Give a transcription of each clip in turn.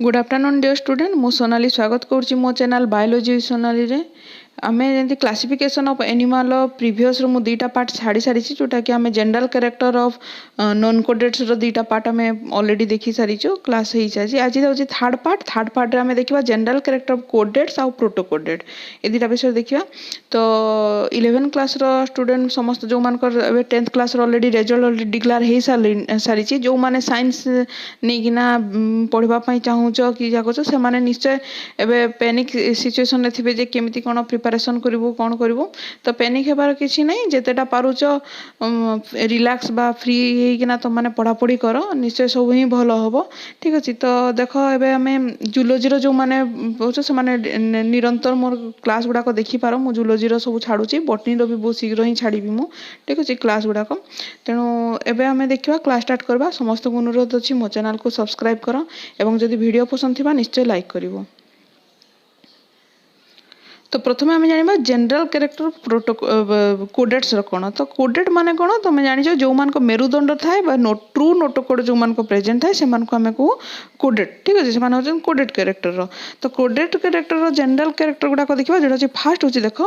Good afternoon dear student मु सोनाली स्वागत करुच्ची मो चैनल बायोलॉजी सोनाली रे आमे जंती क्लासिफिकेशन ऑफ एनिमल प्रीवियस मु दुईटा पार्ट छाड़ी सारी जोटा कि आमे general character of non chordates रो दुईटा पार्ट आमे ऑलरेडी देखि सारी क्लास हो सारी आज होची थर्ड पार्ट रे आमे देखिबा जनरल कैरेक्टर ऑफ कोडेट्स और प्रोटोकोडेट ए दुईटा विषय देखिबा तो 11 क्लास रो स्टूडेंट समस्त जो मानकर एबे 10th क्लास रो ऑलरेडी रिजल्ट ऑलरेडी डिक्लेयर हे सारी जो माने साइंस नै किना पढ़वा पई चाहूचो कि जाको से माने निश्चय एबे पैनिक सिचुएशन रे थिबे जे केमिति कोन प्रिपरेशन करिवो कोन करिवो तो पैनिक हेबार किछि नै जेतेटा पारुचो रिलैक्स बा फ्री हे किना तो माने पढ़ा पढ़ी करो निश्चय सब ही भलो होबो ठीक अछि तो देखो एबे हमें जूलॉजी रो जो माने बहुचो से माने निरंतर मोर क्लास गुडा को देखि पारो मु जूलॉजी रो सब छाडुची बॉटनी रो भी बहुत शीघ्र ही छाड़ीबी मु ठीक अछि क्लास गुडा को तेणु एबे हमें देखिबा क्लास स्टार्ट करबा समस्त को अनुरोध अछि मो चैनल को सब्सक्राइब करो एवं जदि वीडियो पसंद थिबा निश्चय लाइक करिवो। तो प्रथम आम जाना जनरल कैरेक्टर प्रोटो कोडेट्स कौन तो कोडेट माने कौन तुम जान जो मान मेरुदंड थाए ट्रू नोटोकोड जो मान प्रेजेंट थाए से आम कहू कोडेट ठीक अच्छे से कोडेट कैरेक्टर तो कोडेट कैरेक्टर जनरल कैरेक्टर गुड़ाक देखा जो फास्ट हूँ देख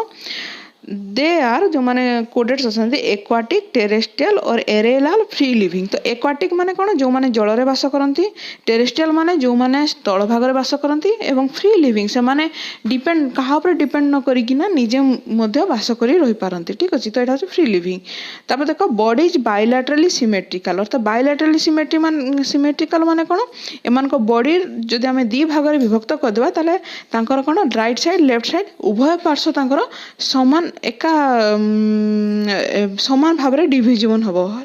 दे आर जो माने कोडेट्स अछंती एक्वाटिक टेरेस्ट्रियल और एरेलाल फ्री लिविंग तो एक्वाटिक माने कौन जो माने जल रे वास करती टेरेस्ट्रियल माने जो माने स्थल भाग रे वास करती एवं फ्री लिविंग से माने डिपेंड कहा ऊपर डिपेंड न करिकिना निजे मध्य वास करी रही पारंती ठीक अछि तो एटा होछि फ्री लिविंग। तापर देखो बॉडी इज बायलैटरली सिमेट्रिकल अर्थात बायलैटरली सिमेट्रिकल माने कौन एमान को बॉडी जदि हमें दी भाग रे विभक्त कर देबा ताले तांकर कौन राइट साइड लेफ्ट साइड उभय पार्श्व तांकर समान एका समान भाव में डिविजन हम है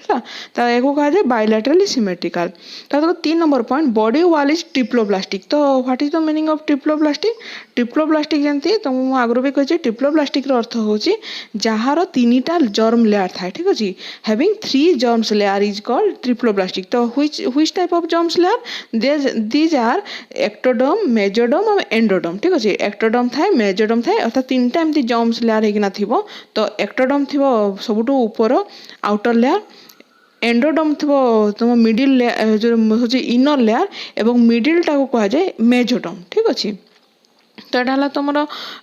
तो कहा जाए बायलैटरली सिमेट्रिकल। तो 3 number point body wall is triploblastic तो what is the meaning of triploblastic जानती तो मुझे आगु भी कही ट्रिप्लोब्लास्टिक अर्थ हूँ जार 3टा जर्म लेयर थाए ठीक अच्छे having 3 germs layer is called triploblastic तो which type of germs layer these are ectoderm mesoderm और एंडोडर्म ठीक अच्छे एक्टोडर्म थाए मेजोडर्म थाए अर्थात 3टा एमती जर्म्स लेयर होना थिबो तो एक्टोडर्म थिबो सबुठु ऊपर आउटर लेयर एंडोडर्म थिबो तुम मिडिल लेयर जो होची इनर लेयर एवं मिडिल टाको कहा जाए मेजोडर्म ठीक अच्छे तो यहाँ तुम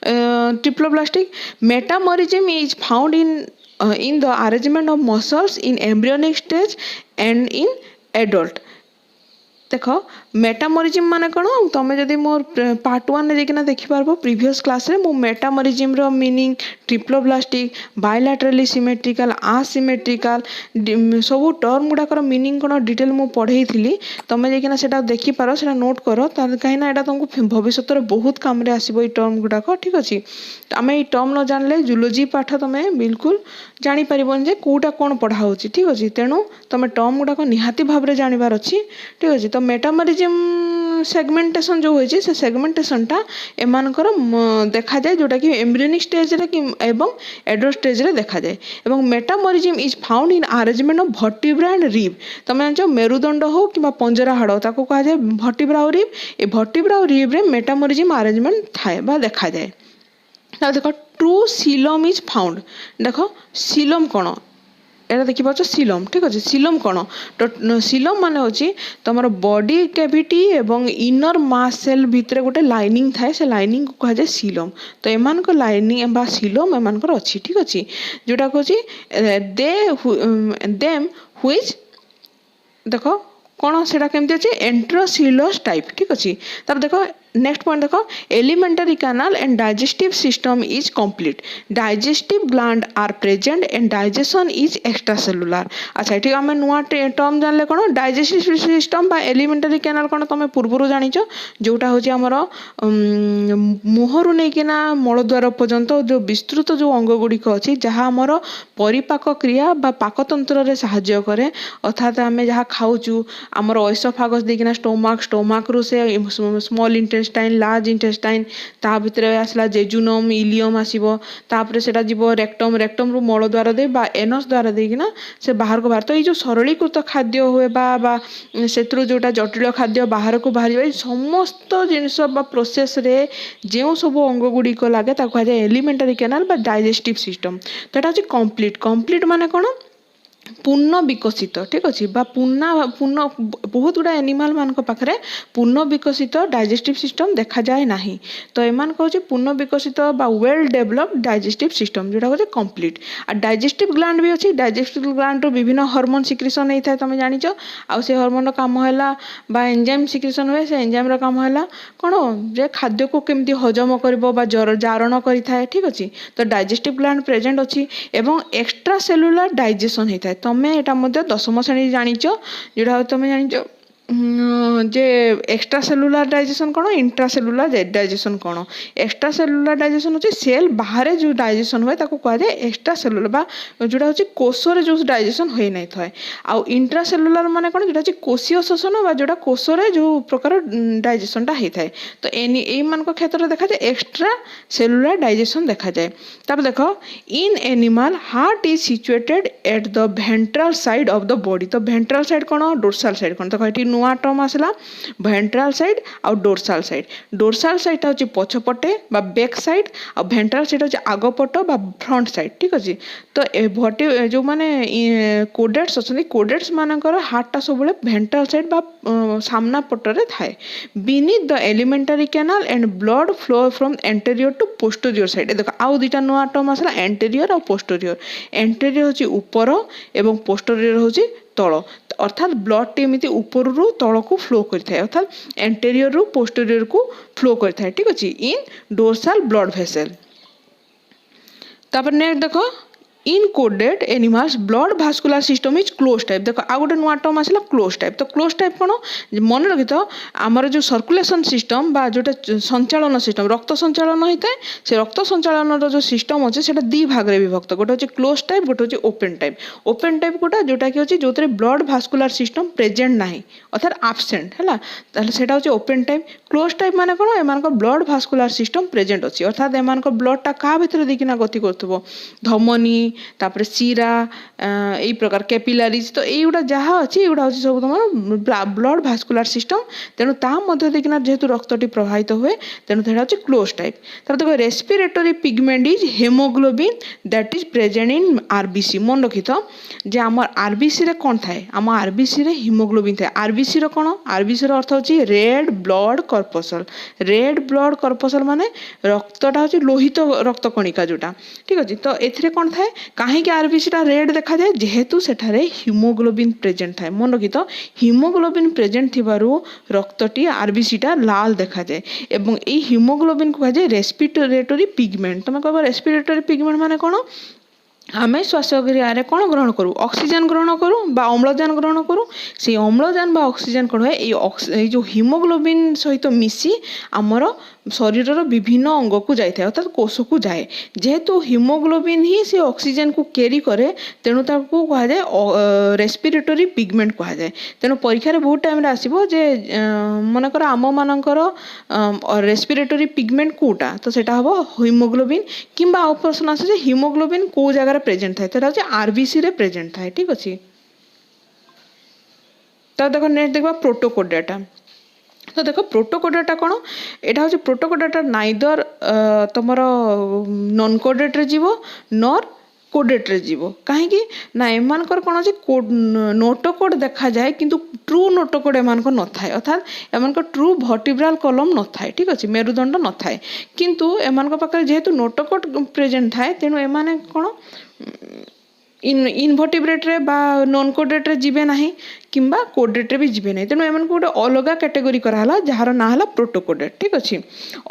triploblastic metamerism is found in the arrangement of muscles in embryonic stage and in adult देख मेटामोरिज्म माने कौन तुम जदि मोर पार्ट 1 रे देखना देखि पारबो प्रीवियस क्लास रे मो मेटामोरिज्म रो meaning triploblastic bilaterally symmetrical asymmetrical सब टर्म गुडाकर मीनिंग कौन डिटेल मु पढ़ई थी तुम जाइना सेटा देखि पारो सेटा नोट करो कहीं एटा तुमको भविष्य रे बहुत काम रे आसीबो ई टर्म गुडाक ठीक अछि आम ई टर्म न जानले जूलॉजी पाठ तुम बिल्कुल जानी परिबन जे कोटा कोन पढ़ा होची ठीक अछि तेणु तुम टर्म गुडाक निहाती भाव रे जानिबार अछि ठीक अछि तो मेटामोरिज्म सेगमेंटेशन जो होइछे से सेगमेंटेशन टा एमानकर देखा जाए जोटा कि एम्ब्रियोनिक स्टेज रे कि एवं एडल्ट स्टेज रे देखा जाए एवं metamerism is found in arrangement of vertebra and rib तमे जानो मेरुदंड हो कि पंजरा हाड़ ताको कहा जाए वर्टिब्रा और रिब ए वर्टिब्रा और रिब रे मेटामोरिज्म अरेंजमेंट थाए बा देखा जाए। देखो ट्रू सीलम इज फाउंड देखो सीलम कौन एटा देखि पाछ सीलम ठीक अच्छे सीलम कौन तो सीलम माने होची तुम बॉडी कैविटी एवं इनर मास सेल भितर गोटे लाइनिंग थाए से लाइनिंग को कहा जाए सीलम तो एमान को लाइनिंग बा सीलम एमान को अच्छी ठीक अच्छे जोटा कहूँ देम व्हिच देखो कौन से केमती अच्छे एंट्रोसिलोस टाइप ठीक अच्छे तब देखो नेक्स्ट पॉइंट देखो alimentary canal and digestive system is complete digestive gland are present and digestion is extra cellular अच्छा ठीक आम नुआ टर्म जानले कौन डाइजेस्टिव सिस्टम बा एलिमेंटरी कैनाल कौन तुम पूर्व जान जोटा हूँ आमर मुहर नहीं मलद्वार पर्यंत जो विस्तृत जो अंग गुड़िक अच्छी जहाँ आमर परिपाक क्रिया बा पाकतंत्र रे साहाय्य करे अर्थात आम जहाँ खाऊचु आमर ओएसोफागस देकिना स्टोमाक रु से स्मॉल इंटेस्टाइन लार्ज इंटेस्टाइन ता भितर आसला जेजुनम इलियम आसीबो तापर सेटा जीवो रेक्टम रु मल द्वार दे बा एनस द्वार देकिना से बाहर को बाहर तो ये जो सरलीकृत खाद्य हुए बा सेत्रु जोटा जटिल खाद्य बाहर को बाहर समस्त जिनिस बा प्रोसेस रे जो सब अंग गुड़िक लगे ताको कहा जाए एलिमेंटरी कैनाल बा डाइजेस्टिव सिस्टम तो एटा होची कंप्लीट माने कौन पूर्ण विकसित ठीक अच्छे पूर्ण पूर्ण बहुत गुड़ा एनिमल मान पाखे पूर्ण विकसित डाइजेस्टिव सिस्टम देखा जाए ना तो एमान हूँ पूर्ण विकसित वेल डेभलप्ड डाइजेस्टिव सिस्टम जोटा हूँ कंप्लीट आ डाइजेस्टिव ग्लैंड भी अच्छी डाइजेस्टिव ग्लैंड विभिन्न हार्मोन सिक्रेशन होता है तुम जानिच आ से हार्मोन काम है एंजाइम सिक्रेशन हुए से एंजाइम काम है कौन जे खाद्य को केमती हजम कर जारण करें ठीक अच्छे तो डाइजेस्टिव ग्लैंड प्रेजेंट अच्छी एवं एक्स्ट्रा सेलुलर डाइजेशन होता है तमें यहाँ दशम श्रेणी जानिच जोटा तुम जानिच जे एक्स्ट्रा सेलुलर डाइजेशन कौन इंट्रा सेलुलर डाइजेशन कौन एक्स्ट्रा सेलुलर डाइजेशन होची सेल बाहर जो डाइजेशन हुए ताको कहा जाए एक्स्ट्रा सेलुलर बा जोटा होची कोषरे जो डाइजेशन होई नहीं थाए आ इंट्रा सेलुलर माने कौन जोटा होची कोषीय शोषण बा जोटा कोषरे जो प्रकार डाइजेशनटा होता है तो एई मान क्षेत्र में देखा जाए एक्स्ट्रा सेलुलर डाइजेशन देखा जाए तब देखो in animal heart is situated at the ventral side of the body तो वेंट्रल साइड कौन डोर्साल साइड कौन तो कहीं नुआ टर्म आसला वेंट्रल साइड आ डोर्साल साइड हूँ पछपटे बैक साइड आ वेंट्रल साइड हूँ आगपट फ्रंट साइड ठीक अच्छे तो भटी जो मैंने कोडेट्स अच्छा कोडेट्स मानकर हार्टा सब वेंट्रल साइड सामना पटरे थाए beneath the alimentary canal and blood flow from anterior to posterior side देखो आउ दुईटा नुआ टर्म आसला एंटेरियर और पोस्टीरियर हूँ ऊपर एवं पोस्टीरियर हूँ तल अर्थात ब्लड टी एमती ऊपर रू तल को फ्लो करता है अर्थात एंटेरियर रू पोस्टीरियर को फ्लो करता है ठीक अच्छे इन डोर्साल ब्लड वेसल तापर नेक्स्ट देखो इन कोडेड animals blood vascular system is close type देखो आ गोटे नुआ टर्म आसला क्लोज टाइप तो क्लोज टाइप कौन मन रखी तो आमर जो सर्कुलेशन सिस्टम बा जोटा संचालन सिस्टम रक्त संचालन होता है से रक्त संचालन जो सिस्टम अच्छे से दी भाग में विभक्त गोटे हूँ क्लोज टाइप गोटे हूँ ओपन टाइप गोटा जोटा कि अच्छे जो ब्लड भास्कुलर सिस्टम प्रेजेंट ना अर्थात आबसेंट है से हूँ ओपन टाइप क्लोज टाइप माने कौन एम ब्लड भास्कुलर सिस्टम प्रेजेंट अच्छी अर्थात एम ब्लडटा क्या भितर देखना गति कर धमनी तापर सीरा यही प्रकार कैपिलारीज तो युवा जहाँ अच्छी युवा हूँ सब तुम ब्लड भास्कुलर सिस्टम तेणु मध्य देखना जेहेतु रक्तटी प्रभावित हुए तेणु से हूँ क्लोज टाइप तार देखो respiratory pigment is haemoglobin that is present in RBC मन रखी तो जे आम आरबीसी रे कौन थाए आम आरबीसी रे हिमोग्लोबिन थाए आरबीसी रो कौन आरबीसी रो अर्थ होची रेड ब्लड कर्पसल माने रक्तटा होची लोहित रक्त कणिका जोटा ठीक अच्छे तो एथिरे कौन थाए कहीं आरबीसी टा रेड देखा जाए जेहेतु सेठारे हिमोग्लोबिन प्रेजेंट थाए मन रखी तो हिमोग्लोबिन प्रेजेंट थिबारु रक्तटी आरबीसी टा लाल देखा जाए एवं ई हिमोग्लोबिन को कहा जाए रेस्पिरेटरी पिगमेंट तुम कह रेस्पिरेटरी पिगमेंट माने कौन आमे श्वासक्रिय कौन ग्रहण करूँ ऑक्सीजन ग्रहण करूँ बा अम्लजान ग्रहण करूँ से अम्लजान बा ऑक्सीजन कौन है ये जो हिमोग्लोबिन सहित मिसी आमर शरीर विभिन्न अंग को जाए अर्थात कोष को जाए जेहेतु हिमोग्लोबिन ही से ऑक्सीजन को कैरी करे तेणु ताको कहा जाए रेस्पिरेटरी पिगमेंट कहा जाए तेणु परीक्षा बहुत टाइम आसो जे मनकर आम मानकर रेस्पिरेटरी पिगमेंट कोटा तो सेटा हम हिमोग्लोबिन किंबा आउ प्रश्न आसे हिमोग्लोबिन को जगह प्रेजेंट थाए तो आरबीसी रे प्रेजेंट थाए ठीक अच्छे तो देखो नेक्स्ट देखा प्रोटोकोडाटा तो देखो प्रोटोकोडाटा कौन यहाँ हूँ प्रोटोकोडाटा नाइदर तुम नॉन कोडेट रे जीवो नॉर कोडेट रे जीवो कहीं ना एमानकर कौन अच्छे नोटोकोड देखा जाए किंतु ट्रू नोटोकोड एमानकर न थाए अर्थात एमानकर ट्रू वर्टिब्रल कॉलम न थाए ठीक अच्छे मेरुदंड न थाए किंतु एमानकर पाखे जेहेतु नोटोकोड प्रेजेंट थाए तेणु एमाने कौन इनभर्टिब्रेट रे बा नॉन कोडेट रे जीवे नाही किंबा कोडेट रे भी जीवे नहीं तेणु एमन गोटे अलग कैटेगोरी कराला जार ना है प्रोटोकोडेट ठीक अच्छे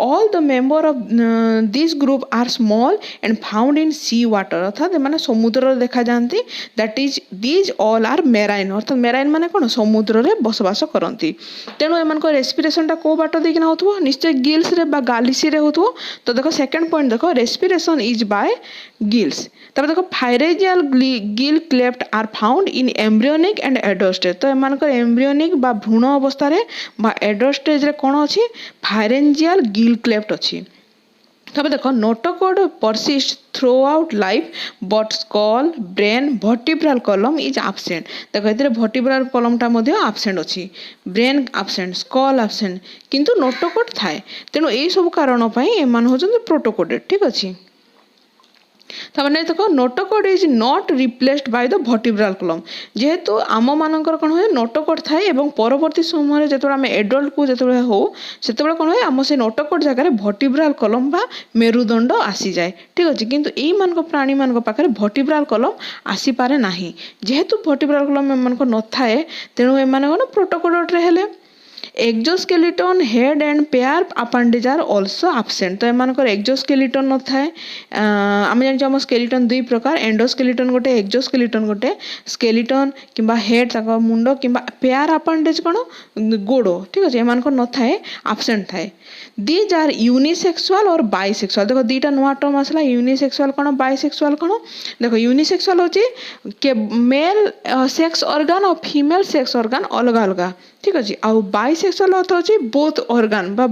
all the member of this group are small and found in sea water अर्थात मैंने समुद्र देखा जाती that is these all are marine अर्थात मेराइन माने कौन समुद्र रे बसवास करती तेणु एम रेस्पिरेशन टा को बाट देखना हो निश्चय गिल्स रे बा गालिसी रे हो तो देखो सेकंड पॉइंट देखो रेस्पिरेशन इज बाय गिल्स तब देखो pharyngeal gill cleft are found in embryonic and adult stage तो एमानकर एम्ब्रियोनिक बा भ्रूण अवस्था रे बा एडल्ट स्टेज रे कौन अच्छी फाइरेंजियल गिल क्लेफ्ट अच्छी तब देखो notochord persist throughout life but skull brain vertebral column is absent देखो ये वर्टिब्रल कॉलमटा एब्सेंट अच्छी ब्रेन एब्सेंट स्कल एब्सेंट किंतु नोटोकोड थाए तेणु यही सब कारण एमान होचंती प्रोटोकोडेट ठीक अच्छे तार देखो notochord is not replaced by the vertebral column जेहेतु आम मानकर कौन हुए नोटोकॉर्ड थाए और परवर्ती समय जो आम एडल्ट को जो हो से कौन हुए आम से नोटोकॉर्ड जगह वर्टिब्रल कॉलम बा मेरुदंड आसी जाए ठीक अच्छे किंतु यही मान प्राणी मान पाखे वर्टिब्रल कॉलम आसी पारे नाही जेहेतु वर्टिब्रल कॉलम एम न थाए तेणु एम कौन प्रोटोकॉर्ड हेले exoskeleton head and pair appendage are also absent तो एमानकर एक्जोस्केलेटन न थाए आम जान आम स्केलेटन दुई प्रकार एंडोस्केलेटन गोटे एक्जोस्केलेटन गोटे स्केलेटन किंबा हेड तक मुंड किंबा पेयर अपेंडेज कौन गोड़ ठीक अच्छे एमानकर न थाए एब्सेंट थाए दीज आर यूनिसेक्सुअल और बाइसेक्सुअल देखो दुईटा नुआ टर्म आसला यूनिसेक्सुअल कौन बाइसेक्सुअल कौन देखो यूनिसेक्सुअल होची मेल सेक्स ऑर्गन और फीमेल सेक्स ऑर्गन अलग अलग ठीक अच्छे आउ बाइसेक्सुअल अर्थ होची बोथ ऑर्गन बा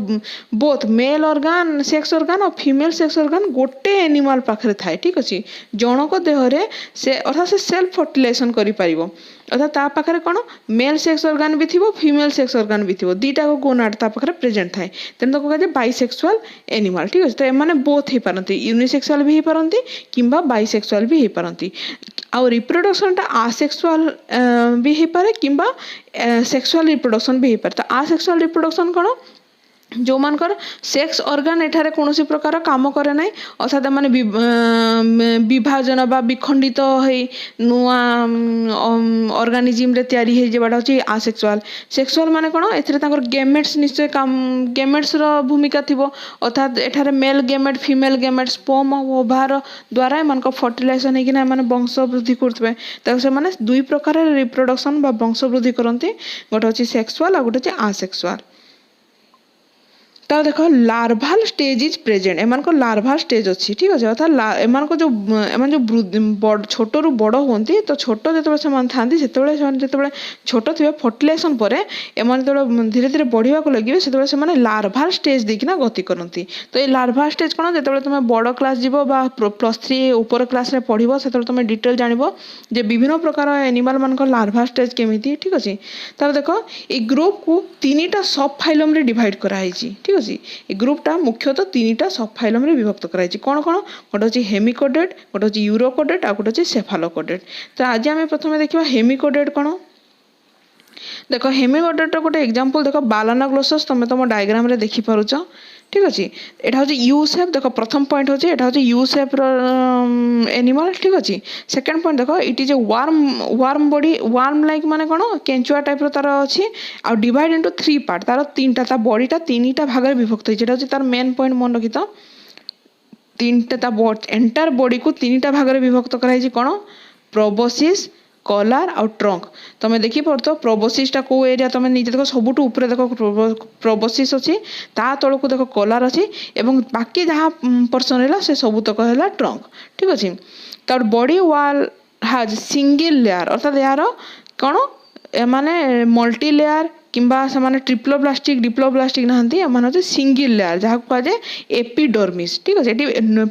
both male organ sex organ और फीमेल सेक्स ऑर्गन गोटे एनिमल पाखरे थाए ठीक अच्छे जनक देहरे से अर्थात से सेल्फ फर्टिलाइजेशन करि परिबो अर्थात ता पाखरे कौन मेल सेक्स ऑर्गन भी थिबो फीमेल सेक्स ऑर्गन भी थिबो दीटा को गोनाड ता पाखरे प्रेजेंट थाए तेन तो कहजे बाइसेक्सुअल एनिमल ठीक अच्छे तो एमाने बोथ हे पारंती यूनिसेक्सुअल भी हे पारंती किंबा बाइसेक्सुअल भी हे पारंती आउ रिप्रोडक्शन टा आसेक्सुअल भी हे पारे किंबा सेक्सुअल रिप्रोडक्शन भी हे पारे तो आसेक्सुअल रिप्रोडक्शन कौन जो मानकर सेक्स ऑर्गन एठारे कौन प्रकार काम करे ना अर्थात माने विभाजन बा विखंडित है नुआ ऑर्गेनिज्म रे तैयारी है जेबाटा होची आसेक्सुअल सेक्सुअल माने कोन एथरे तांकर गेमेट्स निश्चय काम गेमेट्स रो भूमिका थिबो अर्थात एठारे male gamete female gamete sperm ओभार द्वारा एमानक फर्टिलाइजेशन है कि ना माने वंश वृद्धि करथबे त से माने दुई प्रकार रिप्रोडक्शन बा वंश वृद्धि करंती गोटे होची सेक्सुअल आ गोटे होची आसेक्सुअल तो देखो लार्भाल स्टेज इज प्रेजेंट एमान को लार्भाल स्टेज अच्छी ठीक अच्छे अर्थात एमान को जो एमान जो छोट रु बड़ होती तो छोट जो था छोट थे फर्टिलाइजेशन पर एमान जो धीरे धीरे बढ़ा लगे से लार्भाल स्टेज देखना गति करती तो ये लार्भाल स्टेज कौन जो तुम बड़ क्लास जीव +3 ऊपर क्लास पढ़ो से तुम डिटेल जान जे विभिन्न प्रकार एनिमल मान लार्भाल स्टेज केमी ठीक अच्छे तो देखो ये ग्रुप को 3टा सब फाइलम रे डिवाइड कराई ठीक अच्छे ये ग्रुपटा मुख्यतः 3टा सब फाइलम रे विभक्त कराई कौन कौन गोटे होची हेमिकोडेट गोटे होची यूरोकोडेट आ गोटे होची सेफालोकोडेट तो आज आम प्रथम देखा हेमिकोडेट कौन देख हेमिकोडेट गोटे एग्जांपल देख बालानाग्लोसस तुम तुम डायग्राम रे देखि पारुछ ठीक अच्छे एटा होची यू शेप देख प्रथम पॉइंट होची एटा होची यू शेप रो एनिमल ठीक अच्छे सेकंड पॉइंट देख it is a warm body warm like माने कोन केंचुआ टाइप रो तार अछि आ डिवाइड इनटू 3 पार्ट तार 3टा ता बॉडीटा 3टा भाग रे विभक्त होई जेटा होची तार मेन पॉइंट मन रखि त 3टा ता एंटायर बॉडी को 3टा भाग रे विभक्त कराई छी कोन प्रोबोसिस कॉलर आउ ट्रंक तुम देखी पार प्रोबोसिस को एरिया तुम निजे देख सबुठ ऊपर देख प्रोबोसिस अच्छी ता तल को देख कॉलर अच्छी एवं बाकी जहाँ पर्सन है से सबूतक है ट्रंक ठीक अच्छे तो बॉडी वाल हाज सिंगल लेयर अर्थात यार कौन माने मल्टी लेयर किंबा से ट्रिप्लोप्लास्टिक डिप्लोप्लास्टिक नहांती एमान होचे सिंगल लेयर जहाँ को कहे एपिडर्मिस ठीक अच्छे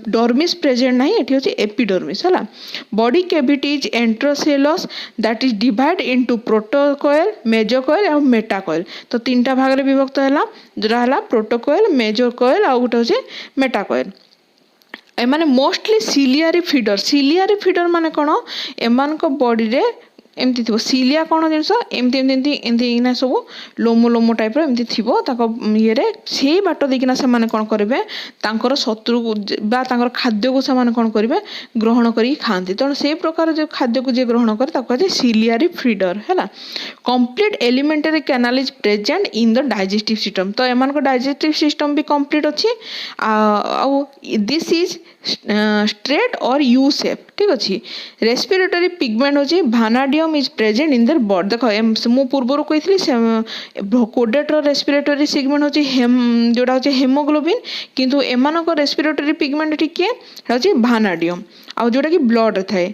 डर्मिस प्रेजेंट नहीं एटी होचे एपिडर्मिस है body cavity is enterocoelous that is divide into protocoel mesocoel और मेटाकोएल तो 3टा भाग रे विभक्त है जोरा है प्रोटोकोएल मेजोकोएल आ गोटे होचे मेटाकोएल एमाने मोस्टली सिलियारी फीडर माने कौन एमान को बॉडी रे एमती थी सिलिया कौन जिनस एमती एमती एमती सब लोमो लोमो टाइप एमती थी ये से बाट देकिना से कौन करेंगे तांकर शत्रु बा तांकर खाद्य को से कौन करेंगे ग्रहण करी खाती तेणु से प्रकार जो खाद्य को जी ग्रहण करे कहे सिलियारी फीडर है complete alimentary canal is present in the digestive system तो एमान डाइजेस्टिव सिस्टम भी कंप्लीट अच्छी दिस इज स्ट्रेट और यू शेप ठीक अच्छे रेस्पिरेटरी पिगमेंट होची vanadium is present in their body देख मु पूर्वर कही कोडेट रेस्पिरेटरी सेगमेंट होची जोड़ा होची हेमोग्लोबिन किंतु एमानक रेस्पिरेटरी पिगमेंट ठीक किए होची भानाडियम आ जोड़ा कि ब्लड रे थाए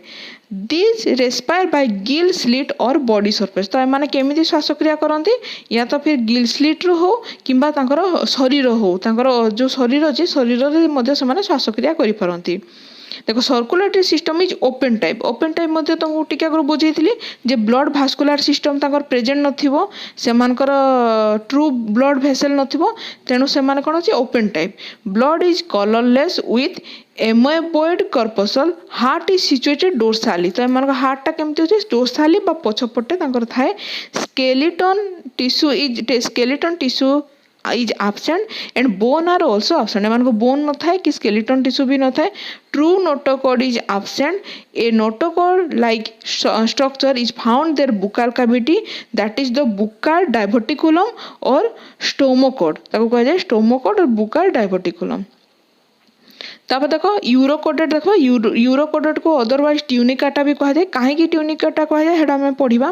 this respire bye Gill slit और बॉडी सरफेस तो एमाने केमिति श्वासक्रिया करती या तो फिर गिल स्लिट रो हो किंबा तांकर शरीर हो तांकर जो शरीर अच्छे शरीर रे मध्य से श्वासक्रिया करि पारंती देखो circulatory system is open type तुमको टिके आगु बुझेइथिली जे ब्लड भास्कुलार सिस्टम तांकर प्रेजेंट नथिबो सेमानकर ट्रू ब्लड भेसल नथिबो तेणु सेमान कोन अछि open type. Blood is colourless with amoeboid corpuscle heart is situated dorsally तो एमान हार्ट टा केमती होछि डोर्साली बा पछपटे तांकर थाए skeleton tissue is absent and bone are also absent एमान को बोन न थाए कि skeleton tissue भी न थाए। true notochord is absent a notochord like structure is found their buccal cavity that is the buccal diverticulum or stomochord ताको कहा जाए stomochord और buccal diverticulum। तापर देखो यूरोकोडेट देखो यूरोकोडेट को अदरवाइज ट्यूनिकाटा भी कहा जाए कहीं ट्यूनिकाटा कहा जाए हेडा में पढ़िबा।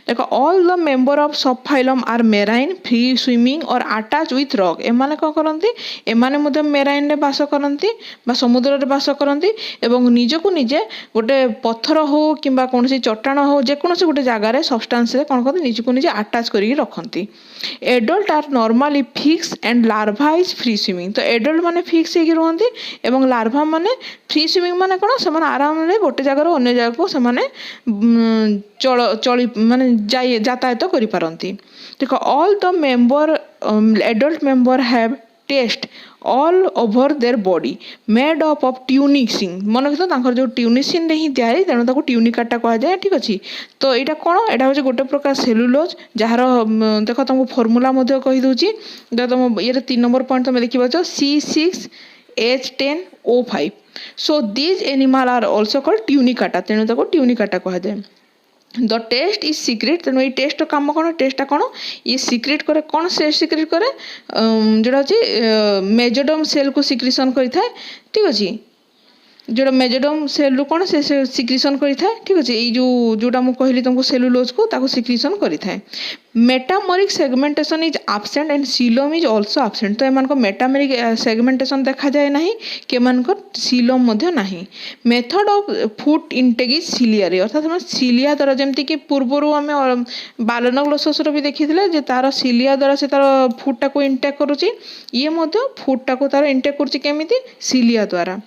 देखो all the member of sub phylum are marine free swimming और अटैच विथ रॉक एमाने को करंती एमाने मध्ये मेराइन रे बास करंती बा समुद्र रे बास करंती एवं निजको निजे गोटे पत्थर हो किंबा कोनसी चट्टान हो जे कोनसी गोटे जगह रे सब्सटेंस रे कोन करते निजको निजे अटैच करी रखंती। Adult are normally fix and larva is free swimming तो एडल्ट माने फिक्स हे रहंती एवं लार्भा माने फ्री स्विमिंग माने कोन से आराम रे गोटे जगह अन्य जगह को से चली माने यातायात करि पारंती। देखो all the member adult member have test all over their body made up of tunicin मन रखिथ तांकर जो ट्यूनिसिन रे ही तयारी तेणु ताको ट्यूनिकाटा कहा जाए ठीक अछि। तो एटा कोन एटा होचे गोटे प्रकार सेलुलोज जहार देखो तुमको फार्मूला मध्ये कहि दोची तुम ये 3 नंबर पॉइंट तुम देखि बचो C6H10O5 so these animal are also called Tunicata तेणु ताको ट्यूनिकाटा कहा जाए। द टेस्ट इज सीक्रेट तेणु ये टेस्ट काम कौन टेस्टा कौन ये सीक्रेट करे कौन से सीक्रेट करे जोड़ा अच्छे मेजोडम सेल को सिक्रिशन करें ठीक अच्छे जोड़ा मेजोडम सेल रू कौन से सिक्रिशन करें ठीक अच्छे ये जोटा मुझे कहली तुमको सेलुलोज को ताको सिक्रिशन करें। Metameric segmentation is absent and coelom is also absent तो एमान को मेटामोरिक सेगमेंटेशन देखा जाए नहीं कि एमान को सीलोम मध्य नहीं। Method of food intake is ciliary अर्थात हम सिलिया द्वारा जमती कि पूर्वर आम बालनग्लोसस भी देखी जे तार सिलिया द्वारा से तार फूड टाको इंटेक करुच्ची ये फूड टाको तार इंटेक करुच्ची केमिति सिलिया द्वारा।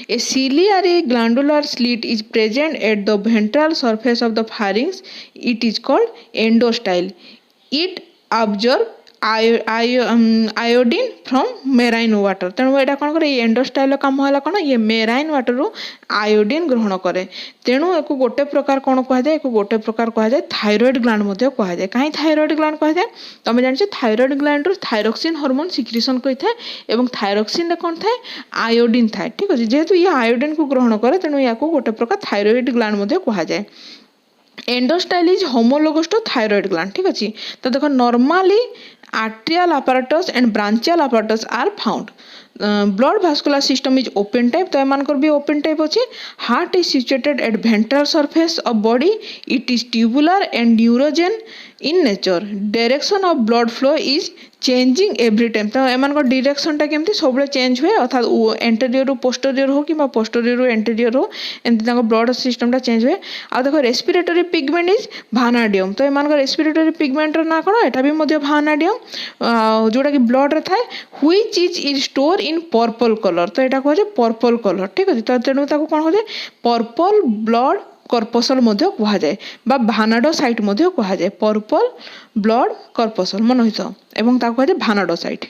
A ciliary glandular slit is present at the ventral surface of the pharynx. It is called endostyle. It absorbs iodine from marine water तेणु यहाँ कौन करे एंडोस्टाइल काम है कौन ये मेराइन वाटर रू आयोडीन ग्रहण करे तेणु एक गोटे प्रकार कौन कह जाए एक गोटे प्रकार कह जाए थायरॉइड ग्लैंड कह जाए कहीं थायरॉइड ग्लैंड कह जाए तुम जान थायरॉइड ग्लैंड रू थायरोक्सिन हार्मोन सिक्रिशन करें और थायरोक्सिन रे कौन थाए आयोडीन थाए ठीक अच्छे जेहेतु ये आयोडीन को ग्रहण करे तेणु या गोटे प्रकार थायरॉइड ग्लैंड कह जाए। Endostyle is homologous to thyroid gland ठीक अच्छे। तो देखो normally arterial apparatus and branchial apparatus are found. Blood vascular system is open type तो एमानकर भी open type अच्छे। Heart is situated at ventral surface of body. It is tubular and neurogen in nature. Direction of blood flow is changing every time तो एमानकर direction टा केमती सब change हुए अर्थात anterior रू पोस्टेरियर हो कि पोस्टेरियर रू एंटेरियर हो एमती ब्लड सिस्टम टा चेंज हुए। आ देखो रेस्पिरेटरी पिगमेंट इज भानाडियम तो एमानकर रेस्पिरेटरी पिगमेंट ना कौन एटा भी मध्य भानाडियम जोटा कि ब्लड रे थाए which is store in purple colour तो यहाँ कह पर्पल कलर ठीक अच्छे। तो तेणु कौन कह पर्पल ब्लड कर्पसल कह जाए भानाडोसाइट कह जाए पर्पल ब्लड कर्पसल मन हित एवं कह जाए भानाडोसाइट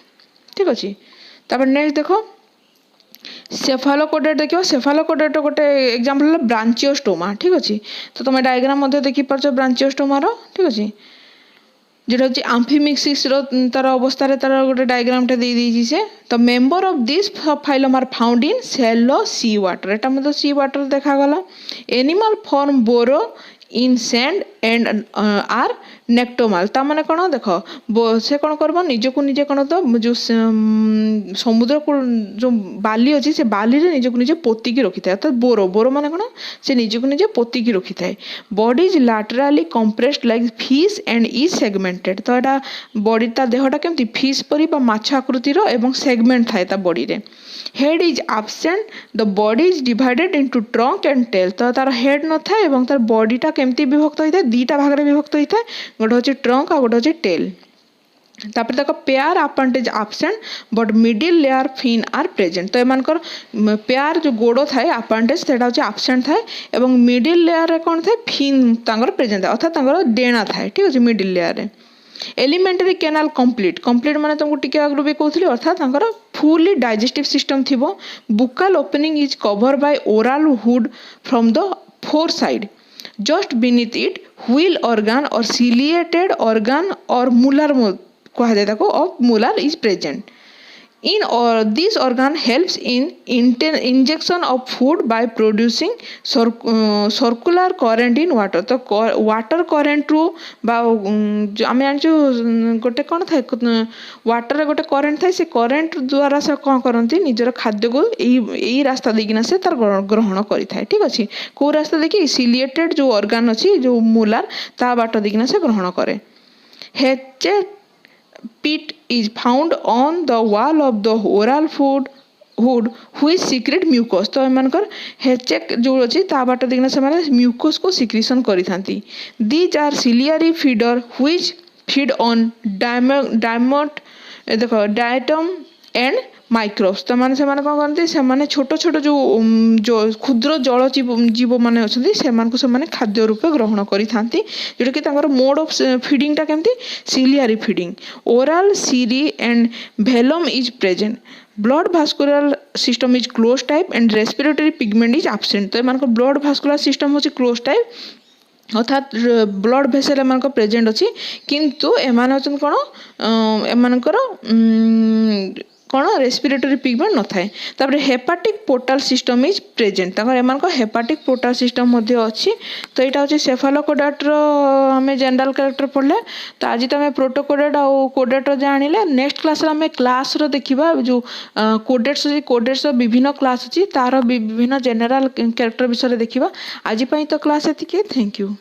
ठीक अच्छे। तापर नेक्स्ट देखो सेफालोकोडेट देखो सेफालोकोडेट गोटे एग्जांपल ब्रांचियोस्टोमा ठीक अच्छे। तो तुम डायग्राम देखी पार्छ ब्रांचियोस्टोमार ठीक अच्छे जेटा हूँ आम्फिमिक्सिस तार अवस्था तार गोटे डायग्राम टे दे दीजिए से। तो member of this phylum are found in shallow sea water एटा मतलब सी वाटर देखा गला। Animal form burrow in sand and are नेक्टोमाल ता माने कौन देख से कौन कर निजक निजे कौन तो जो समुद्र को जो बाली अच्छी से बाली रे निजक निजे पोतिकी रखी था। तो बोरो बोरो माने कौन से निजक निजे पोतिकी रखी था। Body is laterally compressed like fish and is segmented तो यहाँ बॉडी ता देहटा केमती फिश परी माछ आकृतिर एवं सेगमेंट थाए ता बॉडी रे। Head is absent the body is divided into trunk and tail तो तार हेड न थाए एवं तार बॉडीटा केमती विभक्त होता है दीटा भाग में विभक्त होता है गोटे हूँ ट्रंक आ गोटे हूँ टेल। तापर तक pair appendage absent but middle layer fin are present. तो एमानकर पेयर जो गोड़ थाए अपेंडेज सेटा होचे एब्सेंट थाए एवं मिडिल लेयर रे कोन थाए फिन तांगर प्रेजेंट थाए अर्थात तांगर डेना थाए ठीक अछि मिडिल लेयर रे। एलिमेंटरी कैनाल कंप्लीट माने तुमको टिके आगु भी कहउथली अर्थात तांगर फुली डाइजेस्टिव सिस्टम थिबो। Buccal opening is cover by oral hood from the four side just beneath it wheel organ or ciliated organ or molar कहा जाता को of molar is present in or this organ helps in injection of food by producing circular current in water। तो water current रू बा आम जान गोटे कौन था वाटर गोटे करंट थाए से करंट द्वारा से कौन करती निजर खाद्य को यही रास्ता देकिना से तार ग्रहण करि थाए ठीक अछि। को रास्ता देखि सिलिएटेड जो organ अछि जो मोलार ता बाट देकिना से ग्रहण करे। हेचे pit is found on the wall of the oral food hood हुई सिक्रेट म्यूकस। तो एमानकर हेचेक जो अछि ता बाट देखना से माने म्यूकस को सिक्रीशन करि थांती। These are ciliary feeder which feed on diatom देखो डायटम एंड माइक्रोब्स। तो माने से माने कोन करते से माने छोट छोट जो क्षुद्र जल जीव माने अछंती से मान को से माने खाद्य रूपे ग्रहण करि थांती जेटा कि तांगर मोड ऑफ फीडिंग ता केमती ciliary feeding. Oral cirri and velum is present. Blood vascular system is close type and respiratory pigment is absent. तो एमान को ब्लड भास्कुलर सिस्टम होची क्लोज टाइप अर्थात ब्लड भेसल एमान को प्रेजेंट अछि किंतु एमान अछन कोन एमानकर कौन रेस्पिरेटरी पिगमेंट न थाए। तापर hepatic portal system is present ताकर एमान को हेपाटिक पोर्टल सिस्टम मध्ये अछि। तो एटा होची सेफालोकोडाट रो हमें जनरल कैरेक्टर पढ़ले। तो आज तमे प्रोटोकोडेट आ कोडेट रो जानिले नेक्स्ट क्लास रे हमें क्लास रो देखिबा जो कोडेट्स विभिन्न क्लास अछि तार विभिन्न जनरल कैरेक्टर विषय देखिबा। आज पई तो क्लास एतिके थैंक यू।